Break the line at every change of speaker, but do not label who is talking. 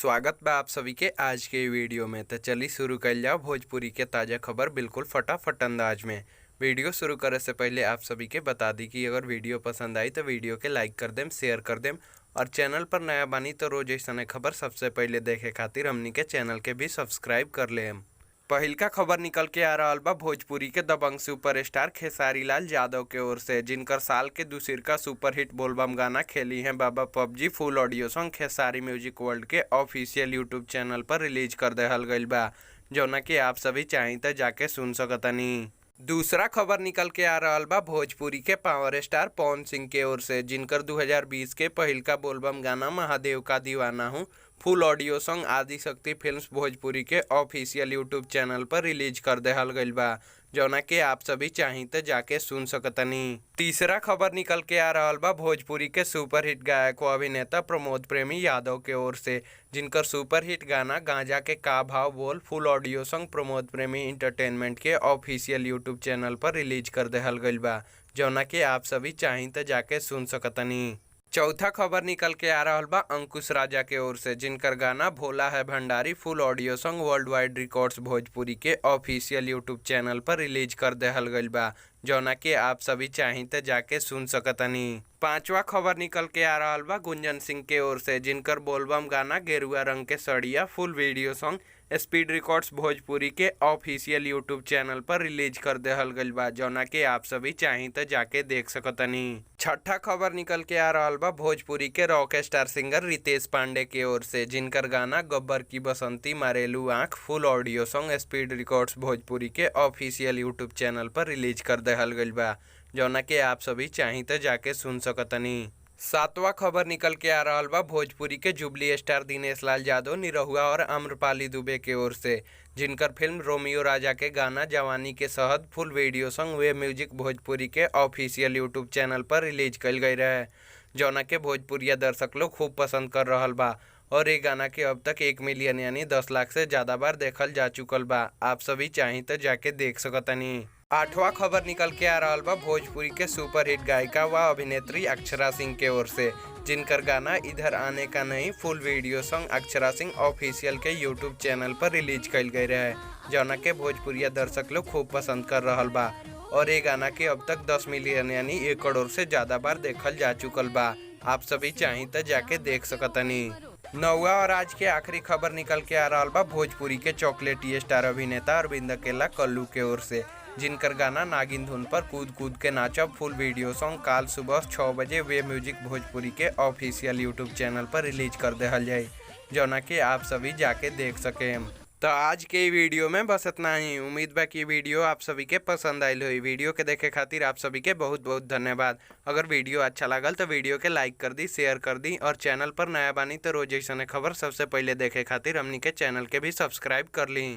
स्वागत बा आप सभी के आज के वीडियो में। तो चलिए शुरू कर जाओ भोजपुरी के ताज़ा खबर बिल्कुल फटाफट अंदाज में। वीडियो शुरू करे से पहले आप सभी के बता दी कि अगर वीडियो पसंद आई तो वीडियो के लाइक कर देम, शेयर कर देम और चैनल पर नया बानी तो रोज ऐसा खबर सबसे पहले देखे खातिर हमनी के चैनल के भी सब्सक्राइब कर लेम। पहिलका खबर निकल के आ रहा बा भोजपुरी के दबंग सुपरस्टार खेसारी लाल यादव के ओर से, जिनकर साल के दूसरका सुपरहिट बोलबम गाना खेली हैं बाबा PUBG full audio song Khesari music world के ऑफिशियल यूट्यूब चैनल पर रिलीज कर देहल गईल बा, जौना कि आप सभी चाही तो जाके सुन सकतनी। दूसरा खबर निकल के आ रहा बा भोजपुरी के पावर स्टार पवन सिंह के ओर से, जिनकर 2020 के पहिलका बोलबम गाना महादेव का दीवाना हूँ फुल ऑडियो सॉन्ग आदि शक्ति फिल्म्स भोजपुरी के ऑफिशियल यूट्यूब चैनल पर रिलीज कर देहल गईल बा, जौना कि आप सभी चाही तो जाके सुन सकतनी। तीसरा खबर निकल के आ रहा बा भोजपुरी के सुपरहिट गायक व अभिनेता प्रमोद प्रेमी यादव के ओर से, जिनकर सुपरहिट गाना गांजा के का भाव बोल फुल ऑडियो सॉन्ग प्रमोद प्रेमी इंटरटेनमेंट के ऑफिशियल यूट्यूब चैनल पर रिलीज कर देहल गईल बा, जौना कि आप सभी चाही तो जाके सुन सकतनी। चौथा खबर निकल के आ रहा बा अंकुश राजा के ओर से, जिनकर गाना भोला है Bhandari full audio song worldwide records Bhojpuri के ऑफिशियल यूट्यूब चैनल पर रिलीज कर देहल गईल बा, जौना कि आप सभी चाही तो जाके सुन सकतनी। पांचवा खबर निकल के आ रहा बा गुंजन सिंह के ओर से, जिनकर बोलबम गाना गेरुआ रंग के सड़िया full video song speed records Bhojpuri के ऑफिशियल यूट्यूब चैनल पर रिलीज कर देहल गईल बा, जौना कि आप सभी चाही तो जाके देख सकतनी। छठा खबर निकल के आ रहा बा भोजपुरी के rock star singer Ritesh Pandey के ओर से, जिनकर गाना गब्बर की बसंती मारेलू आँख full audio song speed records Bhojpuri के ऑफिशियल यूट्यूब चैनल पर रिलीज कर देहल गईल बा, जौना कि आप सभी चाही तो जाके सुन सकतनी। सातवां खबर निकल के आ रहा बा भोजपुरी के जुबली स्टार दिनेश लाल यादव निरहुआ और आम्रपाली दुबे के ओर से, जिनकर फिल्म रोमियो राजा के गाना जवानी के शहद फुल वीडियो सॉन्ग वे म्यूजिक भोजपुरी के ऑफिशियल यूट्यूब चैनल पर रिलीज कल गई रहे, जौना के भोजपुरिया दर्शक लोग खूब पसंद कर रहल बा और ये गाना के अब तक 1 मिलियन यानी 10 लाख से ज़्यादा बार देखल जा चुकल बा। आप सभी चाही तो जाके देख सकतनी। आठवां खबर निकल के आ रहा बा भोजपुरी के सुपरहिट गायिका व अभिनेत्री अक्षरा सिंह के ओर से, जिनकर गाना इधर आने का नहीं full video song Akshara Singh official के यूट्यूब चैनल पर रिलीज कल गई रहे, जौना के भोजपुरिया दर्शक लोग खूब पसंद कर रहल बा और ये गाना के अब तक 10 मिलियन यानी 1 करोड़ से ज़्यादा बार देखल जा चुकल बा। आप सभी चाही तो जाके देख सकतनी। नौवा और आज के आखिरी खबर निकल के आ रहा बा भोजपुरी के चॉकलेटी स्टार अभिनेता अरविंद अकेला कल्लू के ओर से, जिनकर गाना नागिन धुन पर कूद कूद के नाचब फुल वीडियो सॉन्ग काल सुबह 6 बजे वे म्यूजिक भोजपुरी के ऑफिशियल यूट्यूब चैनल पर रिलीज कर देहल जाए, जौना कि आप सभी जाके देख सकें। तो आज के वीडियो में बस इतना ही। उम्मीद बा कि वीडियो आप सभी के पसंद आयल हुई। वीडियो के देखे खातिर आप सभी के बहुत बहुत धन्यवाद। अगर वीडियो अच्छा लागल तो वीडियो के लाइक कर दी, शेयर कर दी और चैनल पर नया बानी तो रोज ऐसा खबर सबसे पहले देखे खातिर हमनी के चैनल के भी सब्सक्राइब कर ली।